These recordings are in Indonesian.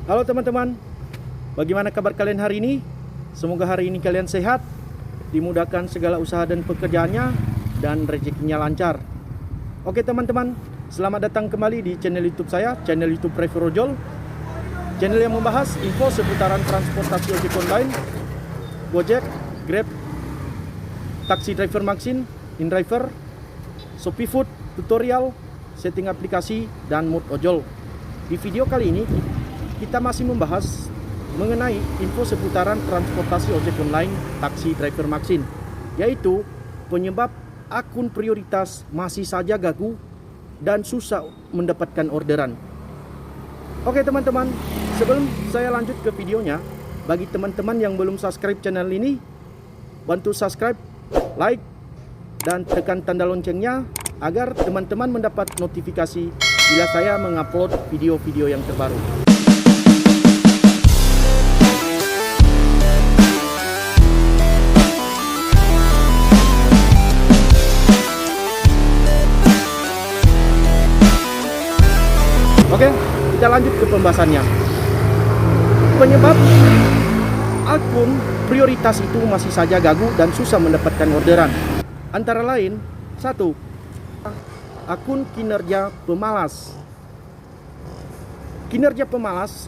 Halo teman-teman, bagaimana kabar kalian hari ini? Semoga hari ini kalian sehat, dimudahkan segala usaha dan pekerjaannya, dan rezekinya lancar. Oke teman-teman, selamat datang kembali di channel YouTube saya, channel YouTube Rever Ojol. Channel yang membahas info seputaran transportasi ojek online, Gojek, Grab, taksi driver Maxin, InDriver, Shopee Food, tutorial, setting aplikasi, dan mode ojol. Di video kali ini kita masih membahas mengenai info seputaran transportasi ojek online taksi driver Maxin, yaitu penyebab akun prioritas masih saja gagu dan susah mendapatkan orderan. Oke teman-teman, sebelum saya lanjut ke videonya, bagi teman-teman yang belum subscribe channel ini, bantu subscribe, like, dan tekan tanda loncengnya agar teman-teman mendapat notifikasi bila saya mengupload video-video yang terbaru. Oke, kita lanjut ke pembahasannya. Penyebab akun prioritas itu masih saja gagu dan susah mendapatkan orderan antara lain: 1. Akun kinerja pemalas.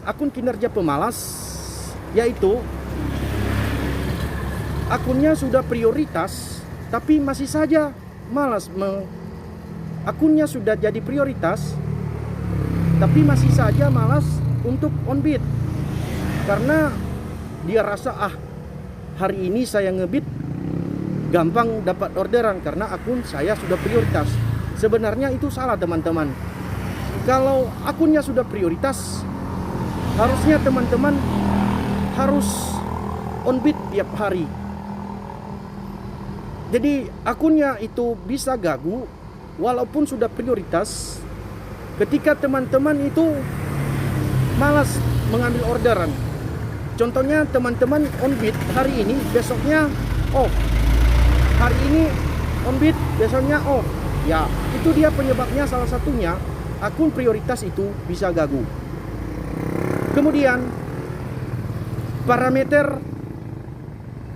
Akun kinerja pemalas yaitu akunnya sudah prioritas tapi masih saja malas. Akunnya sudah jadi prioritas tapi masih saja malas untuk on bid karena dia rasa hari ini saya ngebid gampang dapat orderan karena akun saya sudah prioritas. Sebenarnya itu salah teman-teman. Kalau akunnya sudah prioritas, harusnya teman-teman harus on bid tiap hari. Jadi akunnya itu bisa gagu walaupun sudah prioritas ketika teman-teman itu malas mengambil orderan. Contohnya teman-teman on bid hari ini, besoknya off. Hari ini on bid, besoknya off. Ya, itu dia penyebabnya, salah satunya akun prioritas itu bisa gagu. Kemudian parameter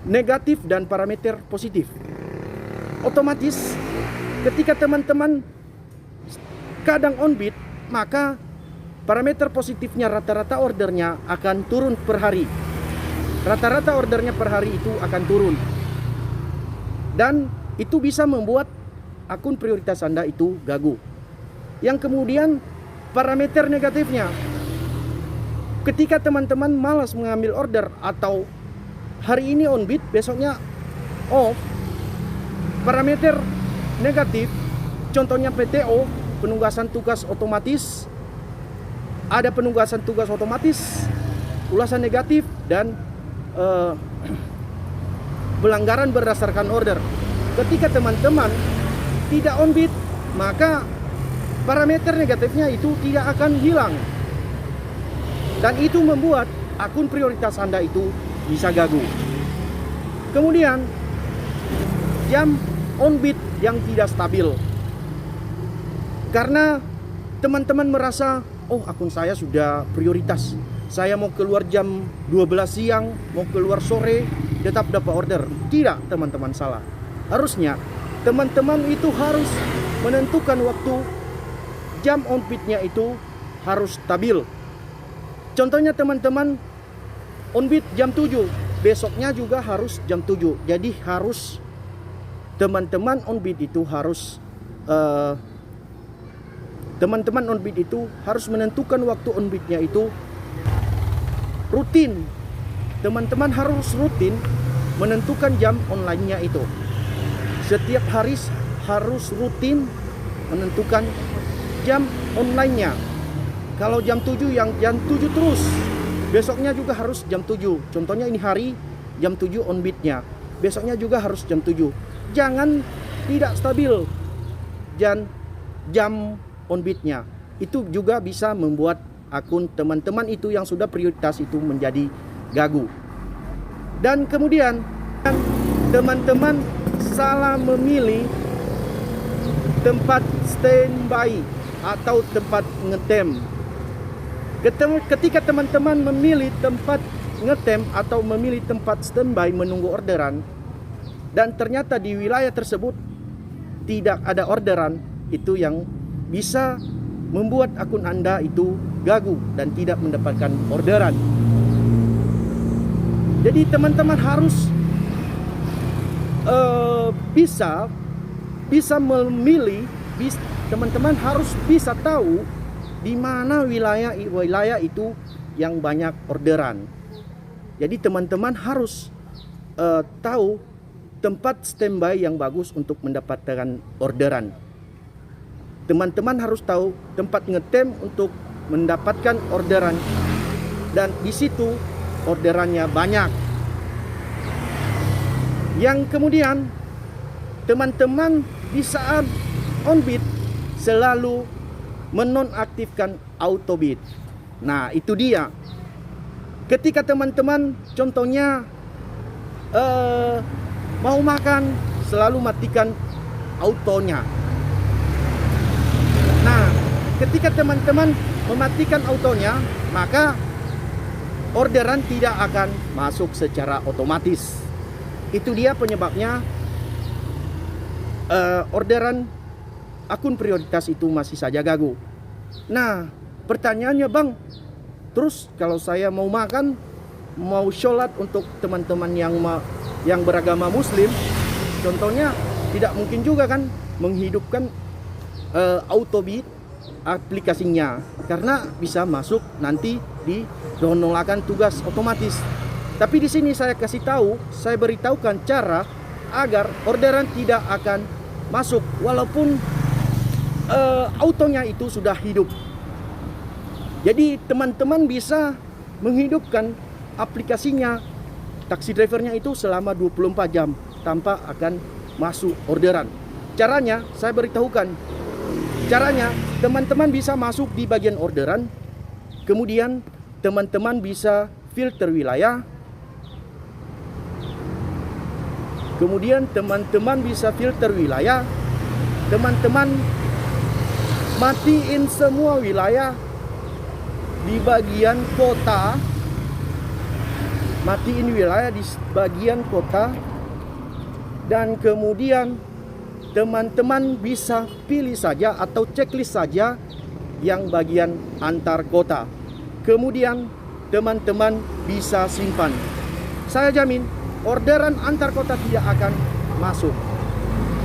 negatif dan parameter positif. Otomatis ketika teman-teman kadang on bid, maka parameter positifnya rata-rata ordernya akan turun per hari. Rata-rata ordernya per hari itu akan turun. Dan itu bisa membuat akun prioritas Anda itu gagu. Yang kemudian parameter negatifnya, ketika teman-teman malas mengambil order atau hari ini on bid, besoknya off, parameter negatif, contohnya PTO, penugasan tugas otomatis, ada penugasan tugas otomatis, ulasan negatif, dan pelanggaran berdasarkan order. Ketika teman-teman tidak on bid, maka parameter negatifnya itu tidak akan hilang, dan itu membuat akun prioritas Anda itu bisa gagu. Kemudian jam on bid yang tidak stabil. Karena teman-teman merasa, akun saya sudah prioritas, saya mau keluar jam 12 siang, mau keluar sore, tetap dapat order. Tidak teman-teman, salah. Harusnya teman-teman itu harus menentukan waktu jam on bidnya itu harus stabil. Contohnya teman-teman on bid jam 7, besoknya juga harus jam 7. Jadi harus teman-teman on bid itu harus teman-teman on bid itu harus menentukan waktu on bidnya itu rutin. Teman-teman harus rutin menentukan jam online-nya itu. Setiap hari harus rutin menentukan jam online-nya. Kalau jam 7, yang jam 7 terus, besoknya juga harus jam 7. Contohnya ini hari jam 7 on bidnya, besoknya juga harus jam 7. Jangan tidak stabil jam on bidnya. Itu juga bisa membuat akun teman-teman itu yang sudah prioritas itu menjadi gagu. Dan kemudian teman-teman salah memilih tempat standby atau tempat ngetem. Ketika teman-teman memilih tempat ngetem atau memilih tempat standby menunggu orderan, dan ternyata di wilayah tersebut tidak ada orderan, itu yang bisa membuat akun Anda itu gagu dan tidak mendapatkan orderan. Jadi teman-teman harus bisa memilih, teman-teman harus bisa tahu di mana wilayah itu yang banyak orderan. Jadi teman-teman harus tahu tempat standby yang bagus untuk mendapatkan orderan. Teman-teman harus tahu tempat ngetem untuk mendapatkan orderan, dan di situ orderannya banyak. Yang kemudian teman-teman di saat on beat selalu menonaktifkan auto beat. Nah, itu dia. Ketika teman-teman contohnya mau makan, selalu matikan autonya. Nah, ketika teman-teman mematikan autonya, maka orderan tidak akan masuk secara otomatis. Itu dia penyebabnya orderan akun prioritas itu masih saja gagu. Nah, pertanyaannya, Bang, terus kalau saya mau makan, mau sholat untuk teman-teman yang beragama Muslim, contohnya tidak mungkin juga kan menghidupkan autobeat aplikasinya, karena bisa masuk nanti di penolakan tugas otomatis. Tapi di sini saya beritahukan cara agar orderan tidak akan masuk walaupun autonya itu sudah hidup. Jadi teman-teman bisa menghidupkan aplikasinya, taksi drivernya itu selama 24 jam tanpa akan masuk orderan. Caranya saya beritahukan. Caranya teman-teman bisa masuk di bagian orderan, kemudian teman-teman bisa filter wilayah, teman-teman matiin semua wilayah di bagian kota, dan kemudian teman-teman bisa pilih saja atau checklist saja yang bagian antar kota. Kemudian teman-teman bisa simpan. Saya jamin orderan antar kota tidak akan masuk.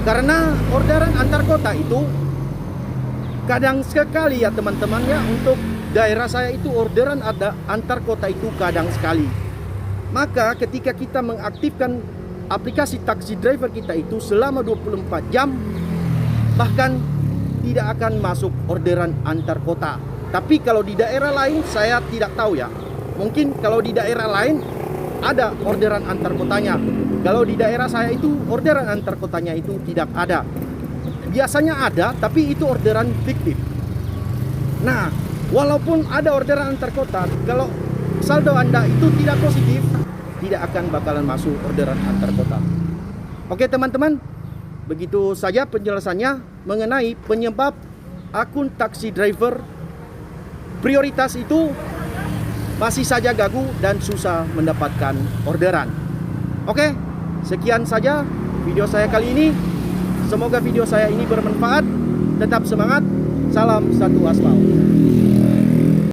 Karena orderan antar kota itu kadang sekali ya teman-teman ya, untuk daerah saya itu orderan ada antar kota itu kadang sekali. Maka ketika kita mengaktifkan aplikasi taksi driver kita itu selama 24 jam, bahkan tidak akan masuk orderan antar kota. Tapi kalau di daerah lain saya tidak tahu ya. Mungkin kalau di daerah lain ada orderan antar kotanya. Kalau di daerah saya itu orderan antar kotanya itu tidak ada. Biasanya ada, tapi itu orderan fiktif. Nah, walaupun ada orderan antar kota, kalau saldo Anda itu tidak positif, tidak akan bakalan masuk orderan antar kota. Oke teman-teman, begitu saja penjelasannya mengenai penyebab akun taksi driver prioritas itu masih saja gagu dan susah mendapatkan orderan. Oke, sekian saja video saya kali ini. Semoga video saya ini bermanfaat. Tetap semangat. Salam satu aspal.